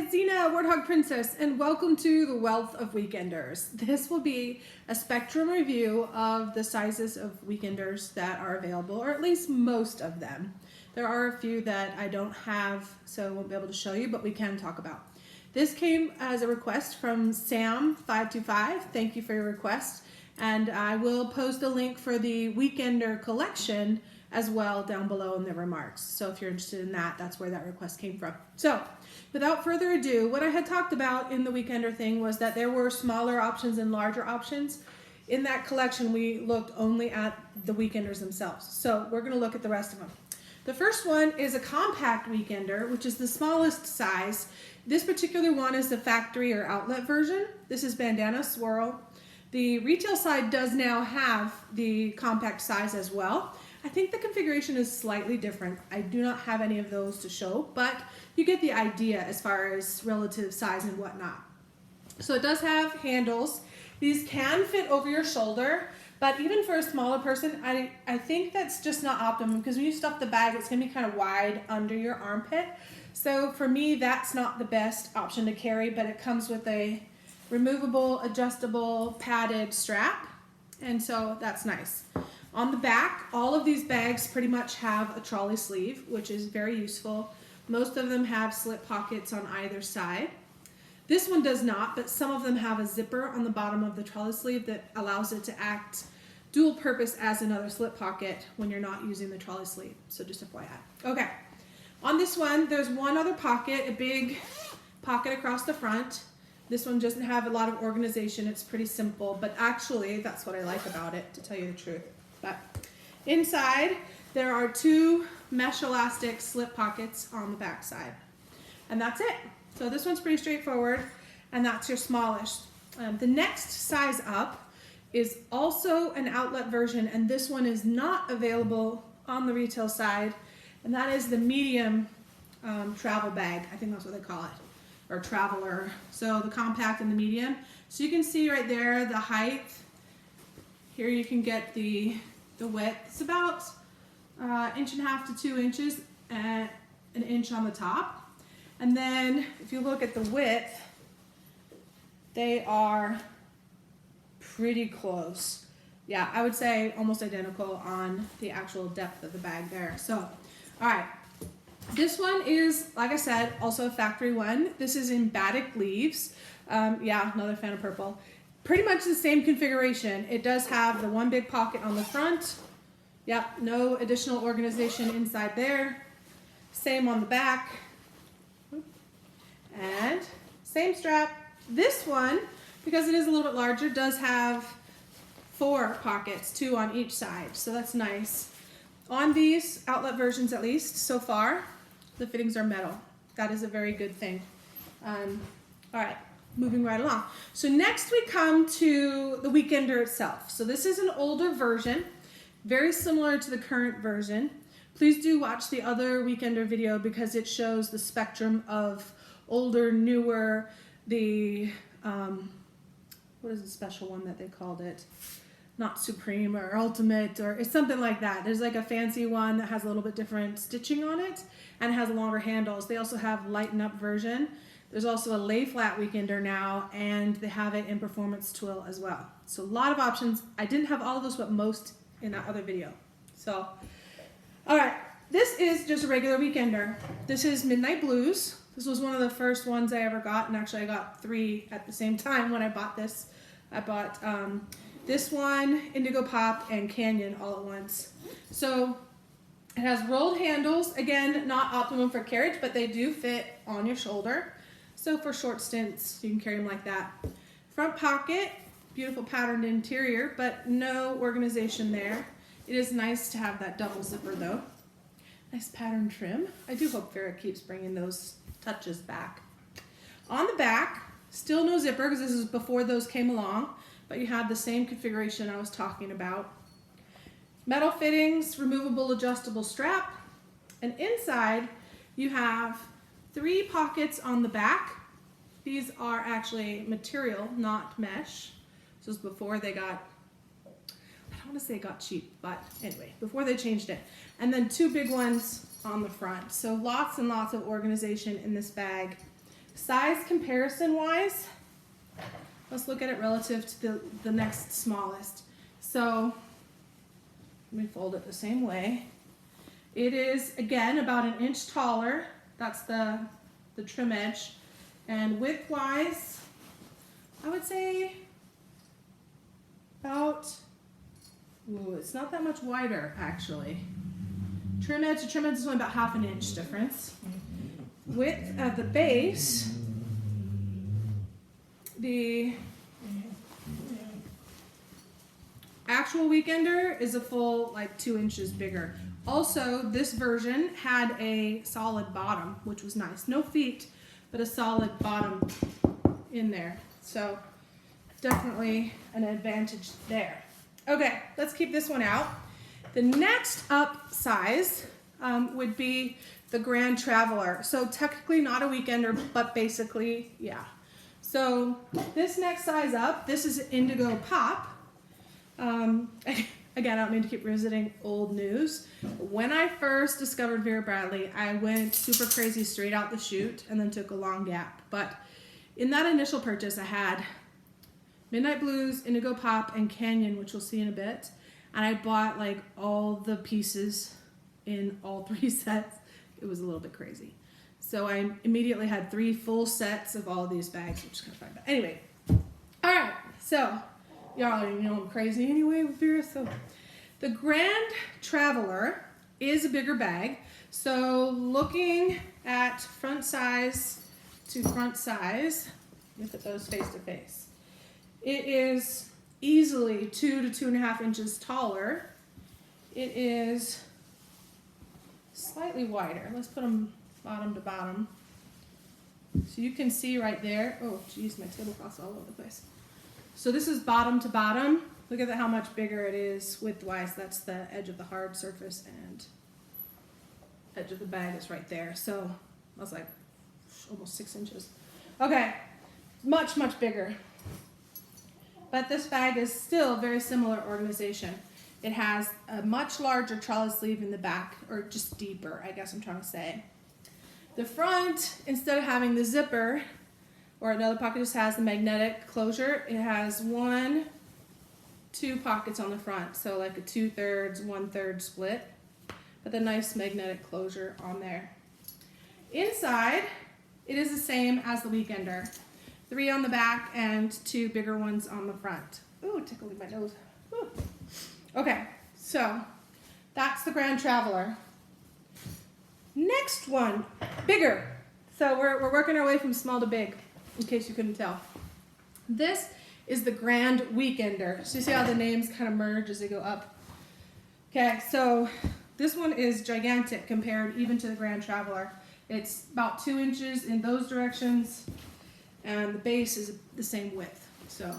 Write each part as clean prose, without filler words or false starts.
it's Zena, Warthog Princess, and welcome to the Wealth of Weekenders. This will be a spectrum review of the sizes of Weekenders that are available, or at least most of them. There are a few that I don't have, so I won't be able to show you, but we can talk about. This came as a request from Sam525. Thank you for your request. And I will post a link for the Weekender collection as well down below in the remarks. So if you're interested in that, that's where that request came from. So without further ado, what I had talked about in the Weekender thing was that there were smaller options and larger options. In that collection, we looked only at the Weekenders themselves. So we're gonna look at the rest of them. The first one is a compact Weekender, which is the smallest size. This particular one is the factory or outlet version. This is Bandana Swirl. The retail side does now have the compact size as well. I think the configuration is slightly different. I do not have any of those to show, but you get the idea as far as relative size and whatnot. So it does have handles. These can fit over your shoulder, but even for a smaller person, I think that's just not optimum because when you stuff the bag, it's gonna be kind of wide under your armpit. So for me, that's not the best option to carry, but it comes with a removable, adjustable, padded strap, and so that's nice. On the back, all of these bags pretty much have a trolley sleeve, which is very useful. Most of them have slip pockets on either side. This one does not, but some of them have a zipper on the bottom of the trolley sleeve that allows it to act dual purpose as another slip pocket when you're not using the trolley sleeve. So just FYI. Okay, on this one, there's one other pocket, a big pocket across the front. This one doesn't have a lot of organization. It's pretty simple, but actually that's what I like about it, to tell you the truth. But inside, there are two mesh elastic slip pockets on the back side. And that's it. So this one's pretty straightforward, and that's your smallest. The next size up is also an outlet version, and this one is not available on the retail side, and that is the medium travel bag. I think that's what they call it, or traveler. So the compact and the medium. So you can see right there the height. Here you can get the width. It's about 1.5 to 2 inches and an inch on the top. And then if you look at the width, they are pretty close. Yeah, I would say almost identical on the actual depth of the bag there. So, all right. This one is, like I said, also a factory one. This is in Batik leaves. Yeah, another fan of purple. Pretty much the same configuration. It does have the one big pocket on the front. Yep, no additional organization inside there. Same on the back. And same strap. This one, because it is a little bit larger, does have 4 pockets, 2 on each side. So that's nice. On these outlet versions, at least so far, the fittings are metal. That is a very good thing. All right. Moving right along. So next we come to the Weekender itself. So this is an older version, very similar to the current version. Please do watch the other Weekender video because it shows the spectrum of older, newer, the, what is the special one that they called it? Not Supreme or Ultimate, or it's something like that. There's like a fancy one that has a little bit different stitching on it and has longer handles. They also have Lighten up version. There's also a lay flat Weekender now, and they have it in performance twill as well. So a lot of options. I didn't have all of those, but most in that other video. So, all right, this is just a regular Weekender. This is Midnight Blues. This was one of the first ones I ever got, and actually I got 3 at the same time when I bought this. I bought this one, Indigo Pop, and Canyon all at once. So it has rolled handles. Again, not optimum for carriage, but they do fit on your shoulder. So for short stints, you can carry them like that. Front pocket, beautiful patterned interior, but no organization there. It is nice to have that double zipper though. Nice pattern trim. I do hope Vera keeps bringing those touches back. On the back, still no zipper because this is before those came along, but you have the same configuration I was talking about. Metal fittings, removable adjustable strap, and inside you have 3 pockets on the back. These are actually material, not mesh. This was before they got, I don't want to say it got cheap, but anyway, before they changed it. And then 2 big ones on the front. So lots and lots of organization in this bag. Size comparison wise, let's look at it relative to the next smallest. So let me fold it the same way. It is, again, about an inch taller. That's the trim edge. And width-wise, I would say about, ooh, it's not that much wider, actually. Trim edge to trim edge is only about half an inch difference. Width at the base, the actual Weekender is a full, like, 2 inches bigger. Also, this version had a solid bottom, which was nice. No feet, but a solid bottom in there. So definitely an advantage there. Okay, let's keep this one out. The next up size would be the Grand Traveler. So technically not a Weekender, but basically, yeah. So this next size up, this is Indigo Pop. Again, I don't mean to keep revisiting old news. When I first discovered Vera Bradley, I went super crazy straight out the chute and then took a long gap. But in that initial purchase, I had Midnight Blues, Indigo Pop, and Canyon, which we'll see in a bit. And I bought like all the pieces in all 3 sets. It was a little bit crazy. So I immediately had 3 full sets of all of these bags, which is kind of fun. But anyway, all right, so y'all already know I'm crazy anyway with Vera. So the Grand Traveler is a bigger bag. So looking at front size to front size, look at those face to face. It is easily 2 to 2.5 inches taller. It is slightly wider. Let's put them bottom to bottom. So you can see right there. Oh, geez, my tablecloth's all over the place. So this is bottom to bottom. Look at how much bigger it is width-wise. That's the edge of the hard surface, and edge of the bag is right there. So I was like almost 6 inches. Okay, much, much bigger. But this bag is still very similar organization. It has a much larger trellis sleeve in the back, or just deeper, I guess I'm trying to say. The front, instead of having the zipper, or another pocket just has the magnetic closure, it has 1, 2 pockets on the front. So like a 2/3, 1/3 split, but the nice magnetic closure on there. Inside, it is the same as the Weekender. 3 on the back and 2 bigger ones on the front. Ooh, tickling my nose. Ooh. Okay, so that's the Grand Traveler. Next one, bigger. So we're working our way from small to big, in case you couldn't tell. This is the Grand Weekender. So you see how the names kind of merge as they go up? Okay, so this one is gigantic compared even to the Grand Traveler. It's about 2 inches in those directions, and the base is the same width. So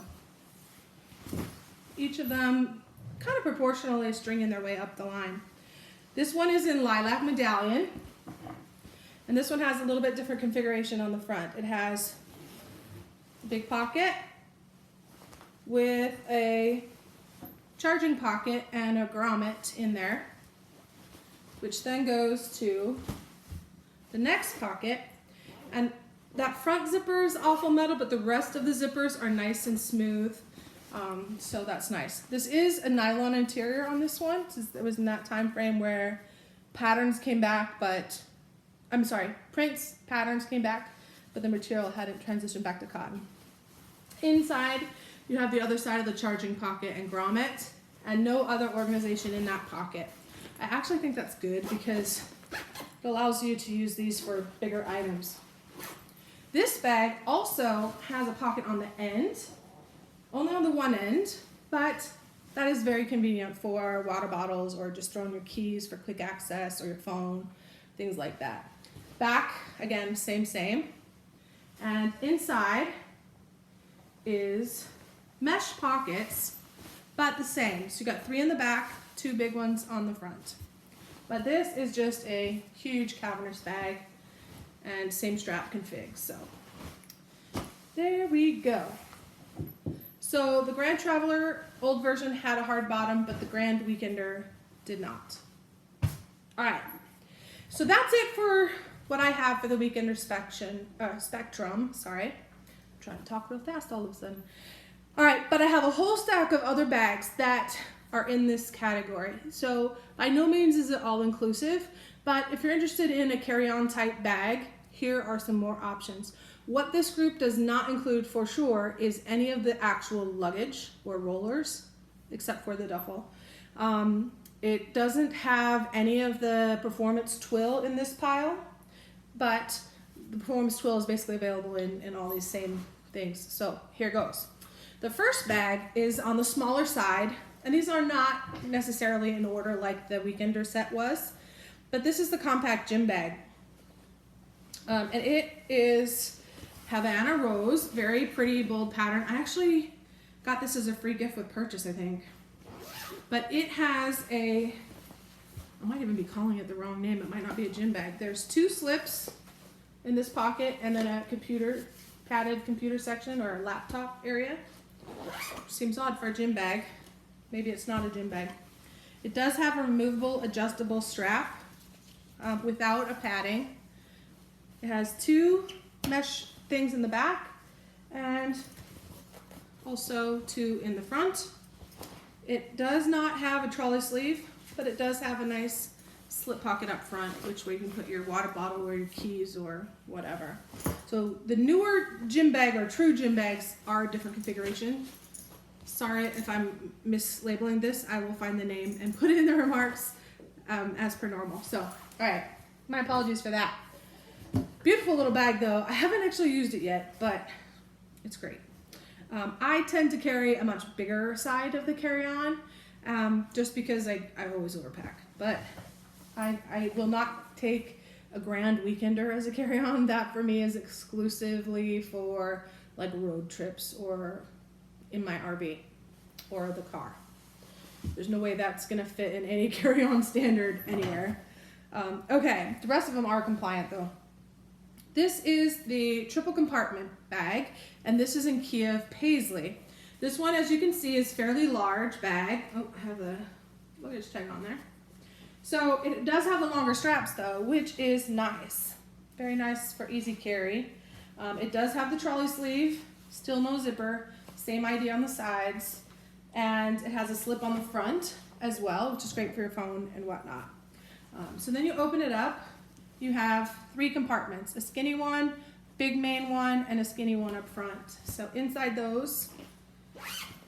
each of them kind of proportionally stringing their way up the line. This one is in Lilac Medallion, and this one has a little bit different configuration on the front. It has a big pocket with a charging pocket and a grommet in there, which then goes to the next pocket. And that front zipper is awful metal, but the rest of the zippers are nice and smooth. So that's nice. This is a nylon interior on this one. It was in that time frame where patterns came back, prints, patterns came back, but the material hadn't transitioned back to cotton. Inside, you have the other side of the charging pocket and grommet, and no other organization in that pocket. I actually think that's good because it allows you to use these for bigger items. This bag also has a pocket on the end, only on the one end, but that is very convenient for water bottles or just throwing your keys for quick access or your phone, things like that. Back, again, same. And inside is mesh pockets, but the same. So you got 3 in the back, 2 big ones on the front. But this is just a huge cavernous bag and same strap config. So there we go. So the Grand Traveler, old version, had a hard bottom, but the Grand Weekender did not. All right, so that's it for what I have for the Weekender spectrum. Sorry, I'm trying to talk real fast all of a sudden. All right, but I have a whole stack of other bags that are in this category. So by no means is it all inclusive, but if you're interested in a carry-on type bag, here are some more options. What this group does not include for sure is any of the actual luggage or rollers, except for the duffel. It doesn't have any of the performance twill in this pile, but the performance twill is basically available in all these same things. So here goes. The first bag is on the smaller side, and these are not necessarily in order like the Weekender set was, but this is the compact gym bag. And it is Havana Rose, very pretty, bold pattern. I actually got this as a free gift with purchase, I think. But it has I might even be calling it the wrong name. It might not be a gym bag. There's 2 slips in this pocket and then a padded computer section or a laptop area. Seems odd for a gym bag. Maybe it's not a gym bag. It does have a removable adjustable strap without a padding. It has 2 mesh things in the back and also 2 in the front. It does not have a trolley sleeve, but it does have a nice slip pocket up front, which way you can put your water bottle or your keys or whatever. So the newer gym bag or true gym bags are a different configuration. Sorry if I'm mislabeling this. I will find the name and put it in the remarks as per normal. So, all right, my apologies for that. Beautiful little bag though. I haven't actually used it yet, but it's great. I tend to carry a much bigger side of the carry-on just because I always overpack. But I will not take a Grand Weekender as a carry-on. That for me is exclusively for like road trips or in my RV or the car. There's no way that's gonna fit in any carry-on standard anywhere. Okay, the rest of them are compliant though. This is the triple compartment bag, and this is in Kiev Paisley. This one, as you can see, is fairly large bag. Oh, I have the luggage tag on there. So it does have the longer straps though, which is nice. Very nice for easy carry. It does have the trolley sleeve, still no zipper, same idea on the sides, and it has a slip on the front as well, which is great for your phone and whatnot. So then you open it up. You have 3 compartments, a skinny one, big main one, and a skinny one up front. So inside those,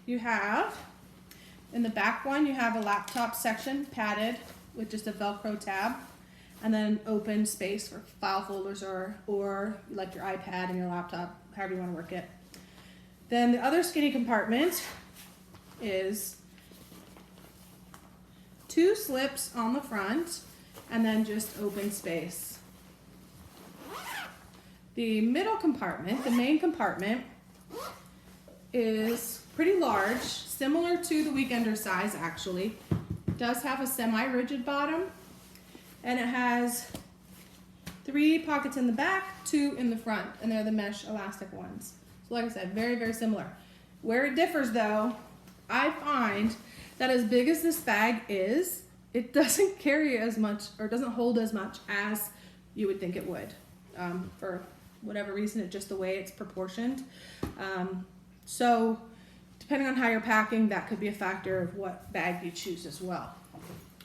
you have, in the back one, you have a laptop section, padded with just a Velcro tab, and then open space for file folders or like your iPad and your laptop, however you want to work it. Then the other skinny compartment is 2 slips on the front, and then just open space. The middle compartment, the main compartment, is pretty large, similar to the Weekender size actually. It does have a semi-rigid bottom, and it has 3 pockets in the back, 2 in the front, and they're the mesh elastic ones. So like I said, very, very similar. Where it differs though, I find that as big as this bag is, it doesn't carry as much or doesn't hold as much as you would think it would. For whatever reason, it's just the way it's proportioned. So depending on how you're packing, that could be a factor of what bag you choose as well.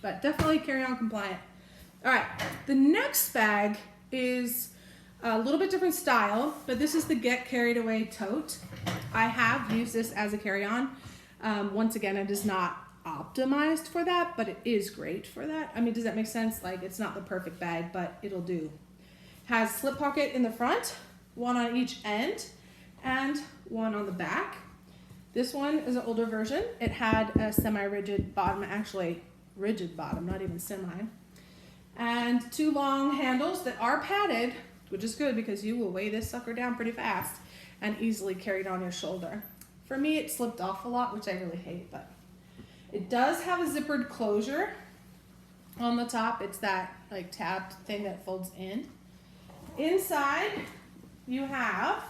But definitely carry-on compliant. All right, the next bag is a little bit different style, but this is the Get Carried Away Tote. I have used this as a carry-on. Once again, it is not optimized for that, but it is great for that. I mean, does that make sense? Like, it's not the perfect bag, but it'll do. Has slip pocket in the front, 1 on each end, and 1 on the back. This one is an older version. It had a semi-rigid bottom, actually rigid bottom, not even semi. And 2 long handles that are padded, which is good because you will weigh this sucker down pretty fast and easily carry it on your shoulder. For me, it slipped off a lot, which I really hate, but it does have a zippered closure on the top. It's that like tabbed thing that folds in. Inside, you have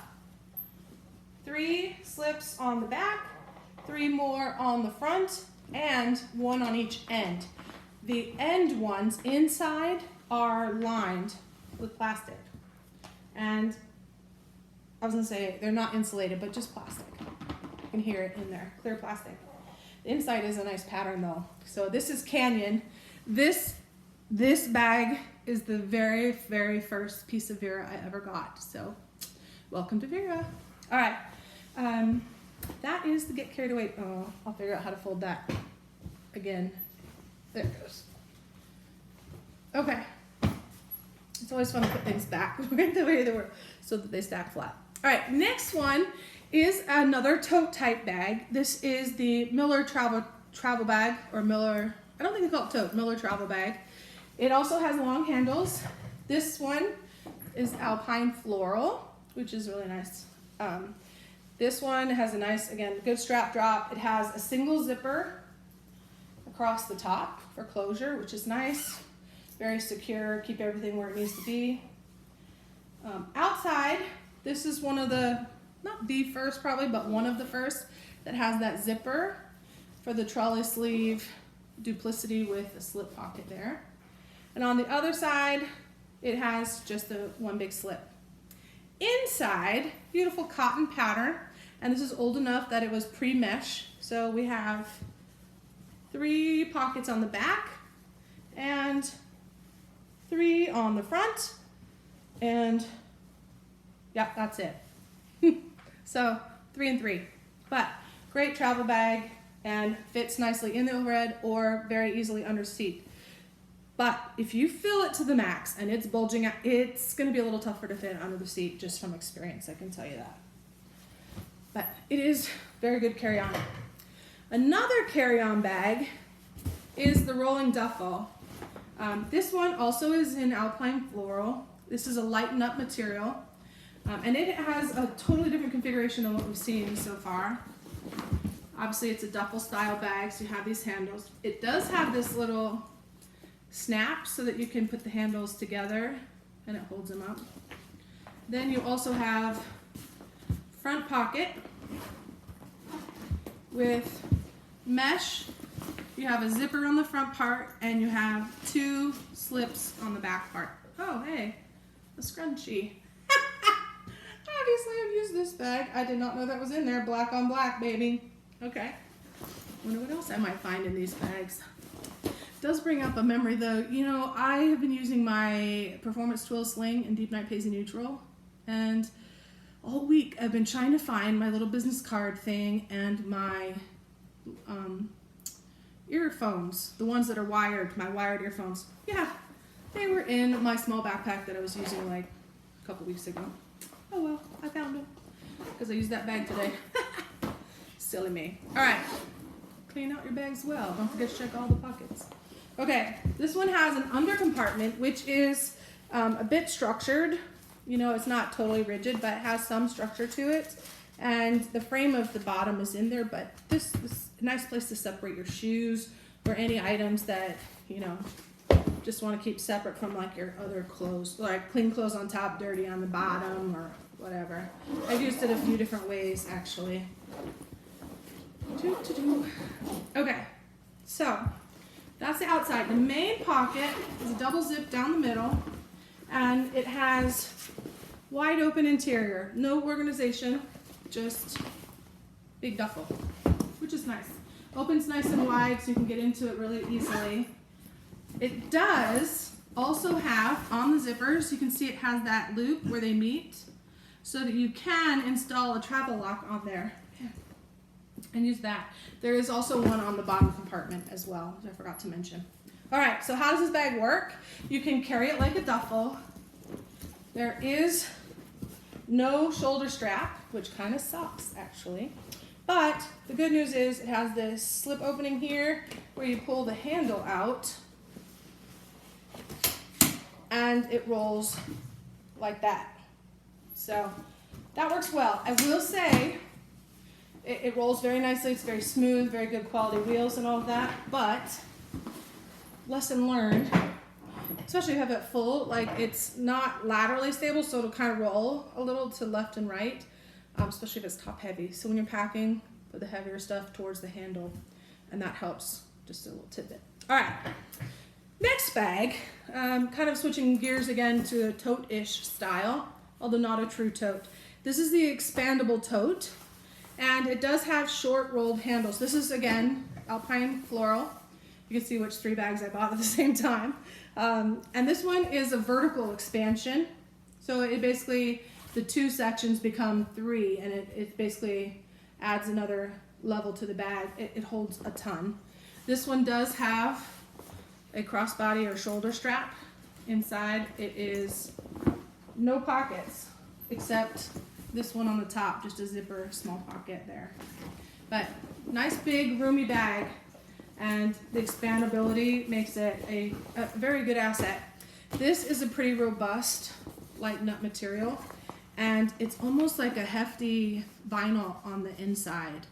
3 slips on the back, 3 more on the front, and 1 on each end. The end ones inside are lined with plastic. And I was gonna say, they're not insulated, but just plastic. You can hear it in there, clear plastic. The inside is a nice pattern though. So this is Canyon. This bag is the very, very first piece of Vera I ever got. So welcome to Vera. All right, that is the Get Carried Away. Oh, I'll figure out how to fold that again. There it goes. Okay. It's always fun to put things back the way they were so that they stack flat. All right, next one is another tote type bag. This is the Miller travel bag, or Miller, I don't think they call it tote, Miller travel bag. It also has long handles. This one is Alpine Floral, which is really nice. This one has a nice, again, good strap drop. It has a single zipper across the top for closure, which is nice. Very secure, keep everything where it needs to be. Outside, this is one of the, not the first probably, but one of the first that has that zipper for the trolley sleeve duplicity with a slip pocket there. And on the other side, it has just the one big slip. Inside, beautiful cotton pattern, and this is old enough that it was pre-mesh. So we have 3 pockets on the back and 3 on the front, and yeah, that's it. So 3 and 3, but great travel bag and fits nicely in the overhead or very easily under seat. But if you fill it to the max and it's bulging out, it's going to be a little tougher to fit under the seat, just from experience, I can tell you that. But it is very good carry-on. Another carry-on bag is the rolling duffel. This one also is in Alpine Floral. This is a lighten up material. And it has a totally different configuration than what we've seen so far. Obviously it's a duffel style bag, so you have these handles. It does have this little snap so that you can put the handles together and it holds them up. Then you also have front pocket with mesh. You have a zipper on the front part and you have 2 slips on the back part. Oh, hey, a scrunchie. Obviously I've used this bag. I did not know that was in there. Black on black, baby. Okay. Wonder what else I might find in these bags. Does bring up a memory though. You know, I have been using my Performance Twill Sling in Deep Night Paisley Neutral, and all week I've been trying to find my little business card thing and my earphones, the ones that are wired, my wired earphones. Yeah, they were in my small backpack that I was using like a couple weeks ago. Oh well, I found them because I used that bag today. Silly me. All right, clean out your bags well. Don't forget to check all the pockets. Okay, this one has an under compartment, which is a bit structured. You know, it's not totally rigid, but it has some structure to it. And the frame of the bottom is in there, but this is a nice place to separate your shoes or any items that, you know, just want to keep separate from like your other clothes, like clean clothes on top, dirty on the bottom, or whatever. I've used it a few different ways, actually. Okay, so that's the outside. The main pocket is a double zip down the middle, and it has wide open interior. No organization, just big duffel, which is nice. Opens nice and wide so you can get into it really easily. It does also have, on the zippers, you can see it has that loop where they meet so that you can install a travel lock on there and use that. There is also one on the bottom compartment as well, which I forgot to mention. All right, so how does this bag work? You can carry it like a duffel. There is no shoulder strap, which kind of sucks actually. But the good news is it has this slip opening here where you pull the handle out and it rolls like that. So that works well. I will say it rolls very nicely. It's very smooth, very good quality wheels and all of that. But lesson learned, especially if you have it full, like it's not laterally stable, so it'll kind of roll a little to left and right, especially if it's top heavy. So when you're packing, put the heavier stuff towards the handle, and that helps. Just a little tidbit. All right. Next bag, kind of switching gears again to a tote-ish style, although not a true tote. This is the Expandable Tote, and it does have short rolled handles. This is, again, Alpine Floral. You can see which 3 bags I bought at the same time. And this one is a vertical expansion. So it basically, the 2 sections become 3, and it basically adds another level to the bag. It holds a ton. This one does have a crossbody or shoulder strap. Inside it is no pockets except this one on the top, just a zipper small pocket there. But nice big roomy bag, and the expandability makes it a very good asset. This is a pretty robust Lighten up material, and it's almost like a hefty vinyl on the inside,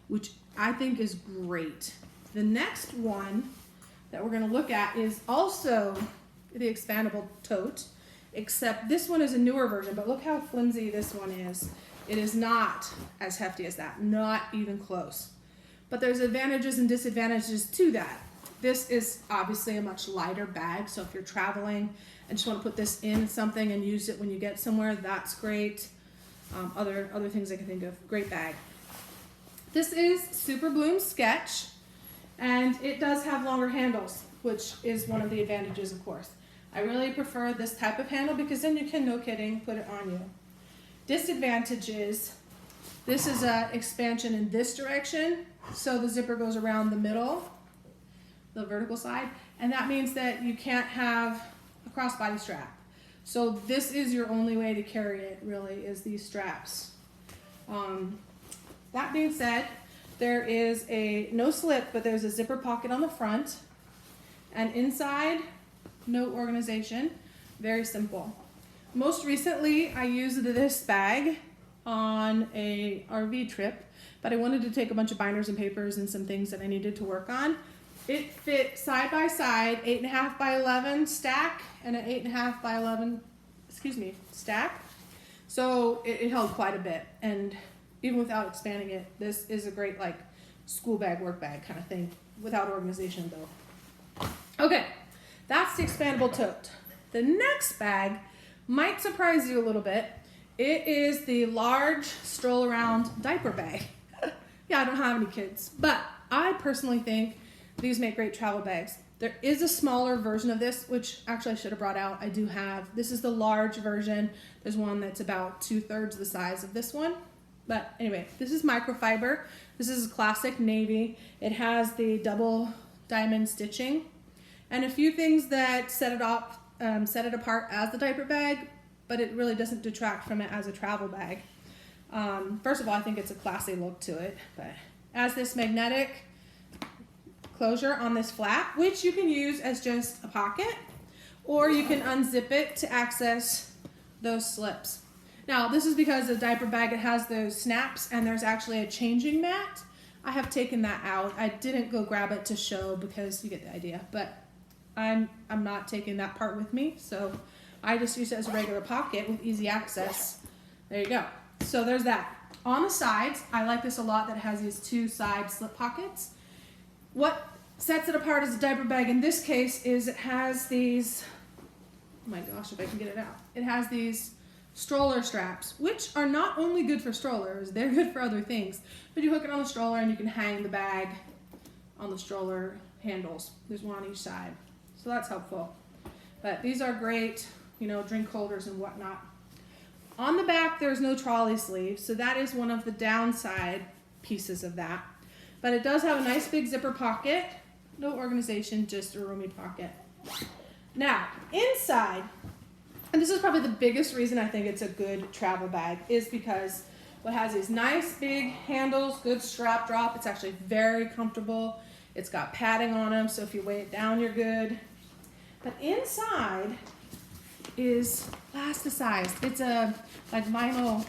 which I think is great. The next one that we're going to look at is also the Expandable Tote, except this one is a newer version, but look how flimsy this one is. It is not as hefty as that, not even close. But there's advantages and disadvantages to that. This is obviously a much lighter bag, so if you're traveling and just want to put this in something and use it when you get somewhere, that's great. Other things I can think of, great bag. This is Superbloom Sketch, and it does have longer handles, which is one of the advantages, of course. I really prefer this type of handle because then you can, no kidding, put it on you. Disadvantages, this is an expansion in this direction, so the zipper goes around the middle, the vertical side, and that means that you can't have a crossbody strap. So this is your only way to carry it, really, is these straps. That being said, there is a no slip, but there's a zipper pocket on the front, and inside, no organization, very simple. Most recently, I used this bag on a RV trip, but I wanted to take a bunch of binders and papers and some things that I needed to work on. It fit side by side, 8.5 by 11 stack and an 8.5 by 11, stack. So it held quite a bit, and even without expanding it, this is a great like school bag, work bag kind of thing, without organization though. Okay, that's the Expandable Tote. The next bag might surprise you a little bit. It is the large stroll around diaper bag. Yeah, I don't have any kids, but I personally think these make great travel bags. There is a smaller version of this, which actually I should have brought out. I do have. This is the large version. There's one that's about 2/3 the size of this one. But anyway, this is microfiber. This is a classic navy. It has the double diamond stitching and a few things that set it apart as the diaper bag, but it really doesn't detract from it as a travel bag. First of all, I think it's a classy look to it, but as this magnetic closure on this flap, which you can use as just a pocket, or you can unzip it to access those slips. Now, this is because the diaper bag, it has those snaps, and there's actually a changing mat. I have taken that out. I didn't go grab it to show because you get the idea, but I'm not taking that part with me, so I just use it as a regular pocket with easy access. There you go. So there's that. On the sides, I like this a lot that it has these 2 side slip pockets. What sets it apart as a diaper bag in this case is it has these, oh my gosh, if I can get it out. It has these stroller straps, which are not only good for strollers, they're good for other things. But you hook it on the stroller and you can hang the bag on the stroller handles. There's one on each side. So that's helpful. But these are great, drink holders and whatnot. On the back, there's no trolley sleeve, so that is one of the downside pieces of that. But it does have a nice big zipper pocket. No organization, just a roomy pocket. Now, inside, and this is probably the biggest reason I think it's a good travel bag, is because it has these nice big handles, good strap drop. It's actually very comfortable. It's got padding on them, so if you weigh it down, you're good. But inside is plasticized. It's a like vinyl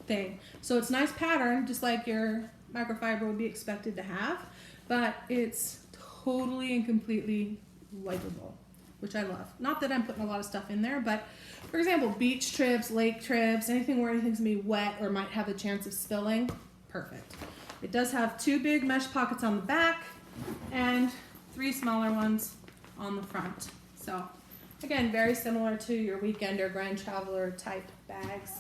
thing. So it's nice pattern, just like your microfiber would be expected to have, but it's totally and completely wipeable, which I love. Not that I'm putting a lot of stuff in there, but for example, beach trips, lake trips, anything where anything's gonna be wet or might have a chance of spilling, perfect. It does have 2 big mesh pockets on the back and 3 smaller ones on the front. So again, very similar to your Weekender Grand Traveler type bags,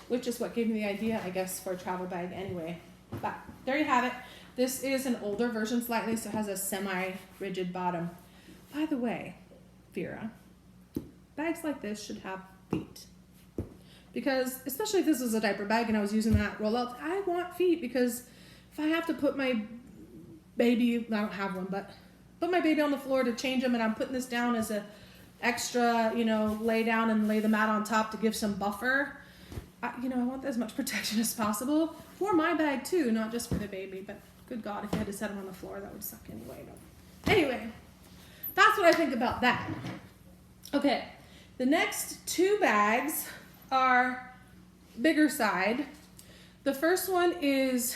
which is what gave me the idea, I guess, for a travel bag anyway. But there you have it. This is an older version slightly, so it has a semi-rigid bottom. By the way, Vera, bags like this should have feet. Because, especially if this was a diaper bag and I was using that rollout, I want feet, because if I have to put my baby, I don't have one, but put my baby on the floor to change them, and I'm putting this down as a extra, you know, lay down and lay the mat on top to give some buffer. I want as much protection as possible for my bag too, not just for the baby. But good God, if you had to set them on the floor, that would suck anyway. No. Anyway, that's what I think about that. Okay, the next two bags are bigger side. The first one is,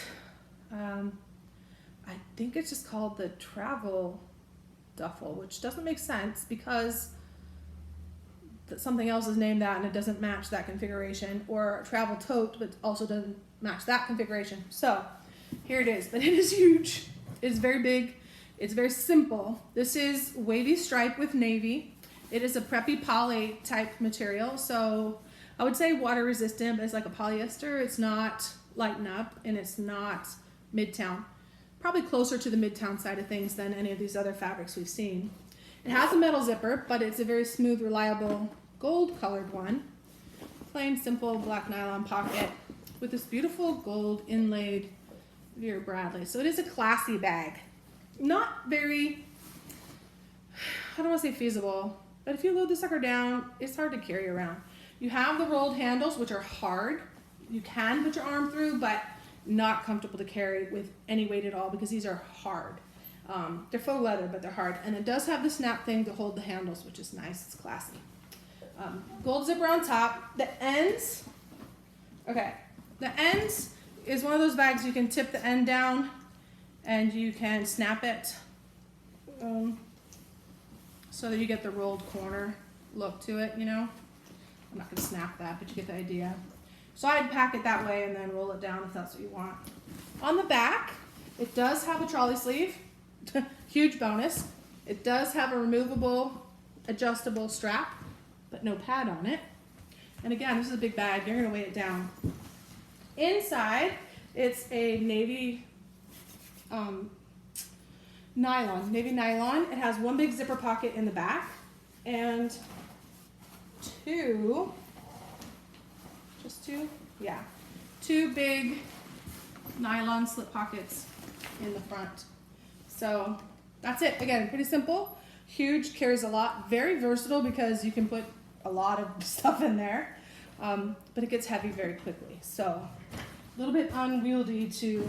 I think it's just called the Travel Duffel, which doesn't make sense because something else is named that and it doesn't match that configuration, or a Travel Tote, but also doesn't match that configuration. So here it is, but it is huge. It's very big. It's very simple. This is wavy stripe with navy. It is a preppy poly type material, so I would say water resistant, but it's like a polyester. It's not Lighten up, and it's not Midtown. Probably closer to the Midtown side of things than any of these other fabrics we've seen. It has a metal zipper, but it's a very smooth, reliable gold colored one. Plain, simple black nylon pocket with this beautiful gold inlaid Vera Bradley. So it is a classy bag. Not very, I don't want to say feasible, but if you load the sucker down, it's hard to carry around. You have the rolled handles, which are hard. You can put your arm through, but not comfortable to carry with any weight at all because these are hard. They're faux leather, but they're hard. And it does have the snap thing to hold the handles, which is nice. It's classy. Gold zipper on top. The ends, okay. The ends is one of those bags you can tip the end down and you can snap it so that you get the rolled corner look to it, you know. I'm not gonna snap that, but you get the idea. So I'd pack it that way and then roll it down if that's what you want. On the back, it does have a trolley sleeve. Huge bonus. It does have a removable, adjustable strap, but no pad on it. And again, this is a big bag. You're going to weigh it down. Inside, it's a navy nylon. It has one big zipper pocket in the back and two big nylon slip pockets in the front. So that's it. Again, pretty simple. Huge, carries a lot. Very versatile because you can put a lot of stuff in there, but it gets heavy very quickly. So a little bit unwieldy to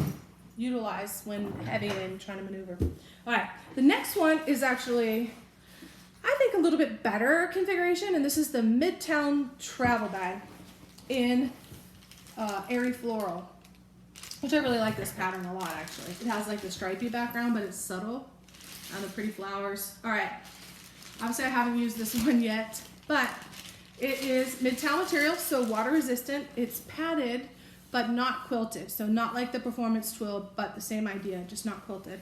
utilize when heavy and trying to maneuver. All right, the next one is actually, I think, a little bit better configuration, and this is the Midtown travel bag in Airy Floral, which I really like this pattern a lot, actually. It has like the stripy background, but it's subtle, and the pretty flowers. All right, obviously I haven't used this one yet, but it is Midtown material, so water resistant. It's padded, but not quilted, so not like the Performance Twill, but the same idea, just not quilted.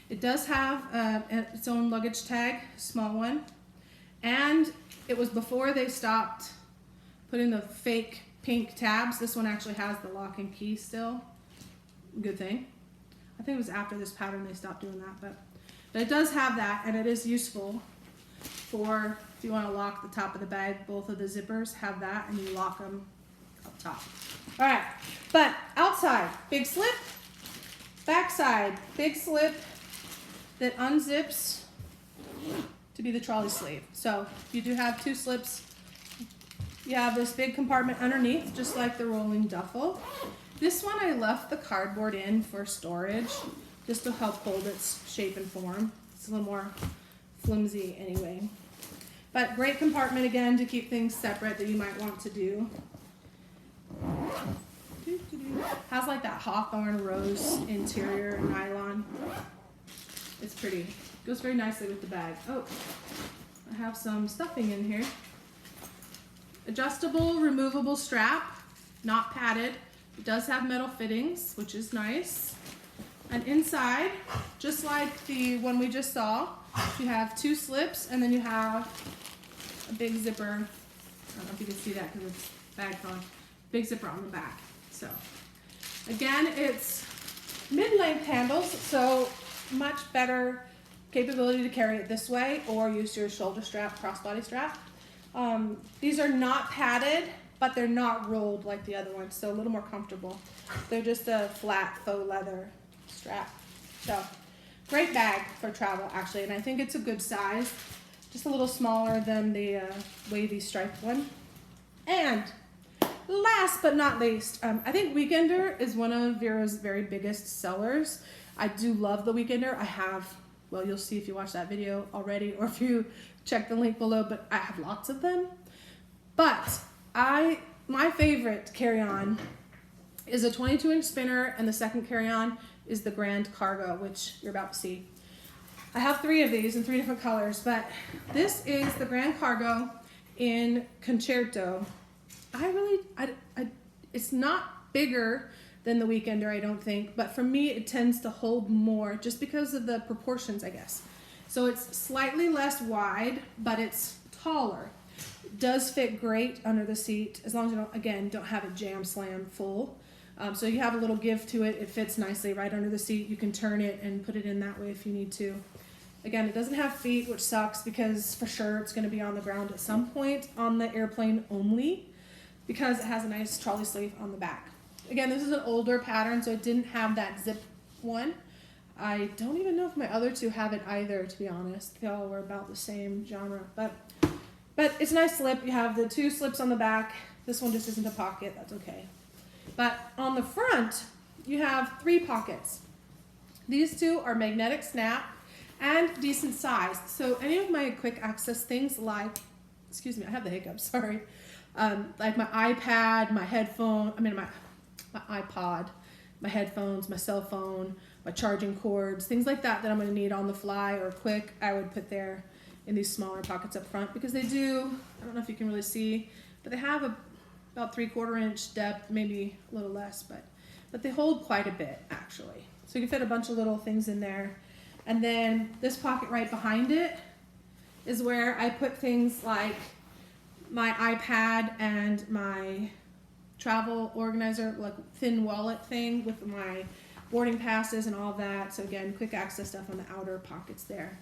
It does have its own luggage tag, small one, and it was before they stopped putting the fake pink tabs. This one actually has the lock and key still. Good thing. I think it was after this pattern they stopped doing that, but it does have that, and it is useful for if you want to lock the top of the bag. Both of the zippers have that, and you lock them up top. All right, but outside, big slip, backside, big slip that unzips to be the trolley sleeve. So you do have two slips. You have this big compartment underneath, just like the rolling duffel. This one I left the cardboard in for storage, just to help hold its shape and form. It's a little more flimsy anyway. But great compartment again to keep things separate that you might want to do. Has like that hawthorn rose interior nylon. It's pretty. Goes very nicely with the bag. Oh, I have some stuffing in here. Adjustable, removable strap, not padded. It does have metal fittings, which is nice. And inside, just like the one we just saw, you have 2 slips, and then you have a big zipper. I don't know if you can see that because it's bagged on. Big zipper on the back. So again, it's mid-length handles, so much better capability to carry it this way or use your shoulder strap, crossbody strap. These are not padded, but they're not rolled like the other ones, so a little more comfortable. They're just a flat faux leather strap. So great bag for travel actually, and I think it's a good size. Just a little smaller than the wavy striped one. And last but not least, I think Weekender is one of Vera's very biggest sellers. I do love the Weekender. I have, well, you'll see if you watch that video already or if you check the link below, but I have lots of them. But my favorite carry-on is a 22-inch spinner, and the second carry-on is the Grand Cargo, which you're about to see. I have 3 of these in 3 different colors, but this is the Grand Cargo in Concerto. It's not bigger than the Weekender, I don't think, but for me it tends to hold more just because of the proportions, I guess. So it's slightly less wide, but it's taller. It does fit great under the seat as long as you don't have it jam slam full. So you have a little give to it. It fits nicely right under the seat. You can turn it and put it in that way if you need to. Again, it doesn't have feet, which sucks because for sure it's going to be on the ground at some point on the airplane only because it has a nice trolley sleeve on the back. Again, this is an older pattern, so it didn't have that zip one. I don't even know if my other 2 have it either, to be honest. They all were about the same genre, but it's a nice slip. You have the 2 slips on the back. This one just isn't a pocket. That's okay. But on the front, you have 3 pockets. These 2 are magnetic snap and decent size. So any of my quick access things like, excuse me, I have the hiccups, sorry. Like my iPad, my headphone, my iPod, my headphones, my cell phone, my charging cords, things like that I'm gonna need on the fly or quick, I would put there in these smaller pockets up front because they do, I don't know if you can really see, but they have about 3/4 inch depth, maybe a little less, but they hold quite a bit actually. So you can fit a bunch of little things in there. And then this pocket right behind it is where I put things like my iPad and my travel organizer, like thin wallet thing with my boarding passes and all that. So again, quick access stuff on the outer pockets there.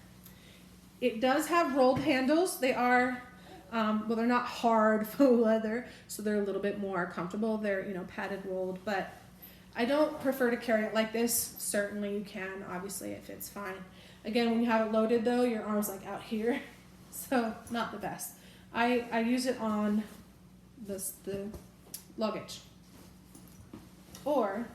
It does have rolled handles. They are, well, they're not hard faux leather, so they're a little bit more comfortable. They're, padded rolled, but I don't prefer to carry it like this. Certainly you can, obviously it fits fine. Again, when you have it loaded though, your arm's like out here, so not the best. I use it on the luggage. Or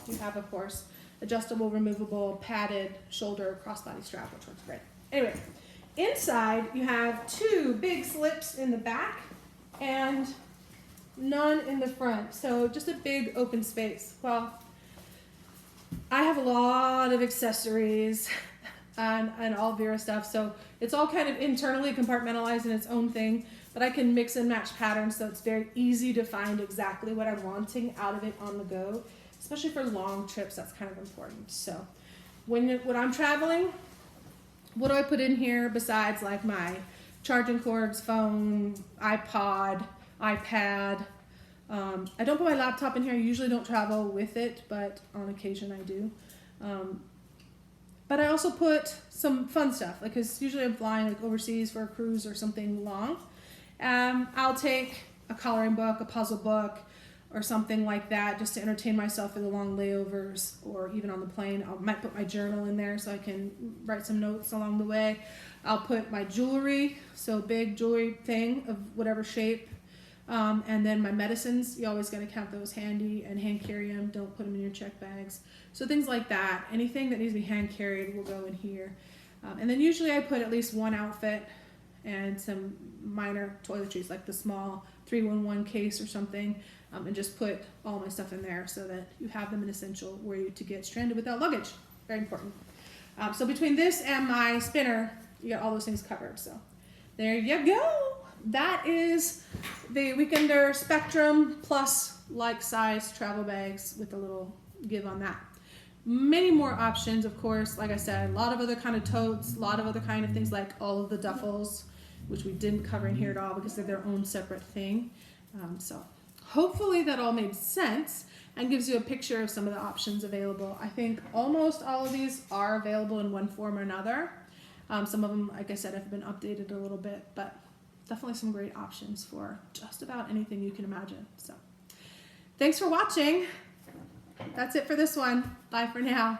you have, of course, adjustable, removable, padded shoulder crossbody strap, which works great. Anyway, inside you have 2 big slips in the back and none in the front. So just a big open space. Well, I have a lot of accessories and all Vera stuff, so it's all kind of internally compartmentalized in its own thing, but I can mix and match patterns, so it's very easy to find exactly what I'm wanting out of it on the go, especially for long trips. That's kind of important. So when I'm traveling, what do I put in here besides like my charging cords, phone, iPod, iPad? I don't put my laptop in here. I usually don't travel with it, but on occasion I do. But I also put some fun stuff, because usually I'm flying like overseas for a cruise or something long. I'll take a coloring book, a puzzle book, or something like that, just to entertain myself for the long layovers, or even on the plane. I might put my journal in there so I can write some notes along the way. I'll put my jewelry, so big jewelry thing of whatever shape. And then my medicines, you always got to count those handy and hand carry them. Don't put them in your check bags. So things like that. Anything that needs to be hand carried will go in here. And then usually I put at least one outfit and some minor toiletries, like the small 311 case or something, and just put all my stuff in there so that you have them in essential where you to get stranded without luggage. Very important. So between this and my spinner, you got all those things covered. So there you go. That is the Weekender Spectrum plus like size travel bags with a little give on that. Many more options, of course. Like I said, a lot of other kind of totes, a lot of other kind of things like all of the duffels, which we didn't cover in here at all because they're their own separate thing. So hopefully that all made sense and gives you a picture of some of the options available. I think almost all of these are available in one form or another. Some of them, like I said, have been updated a little bit, but definitely some great options for just about anything you can imagine. So thanks for watching. That's it for this one. Bye for now.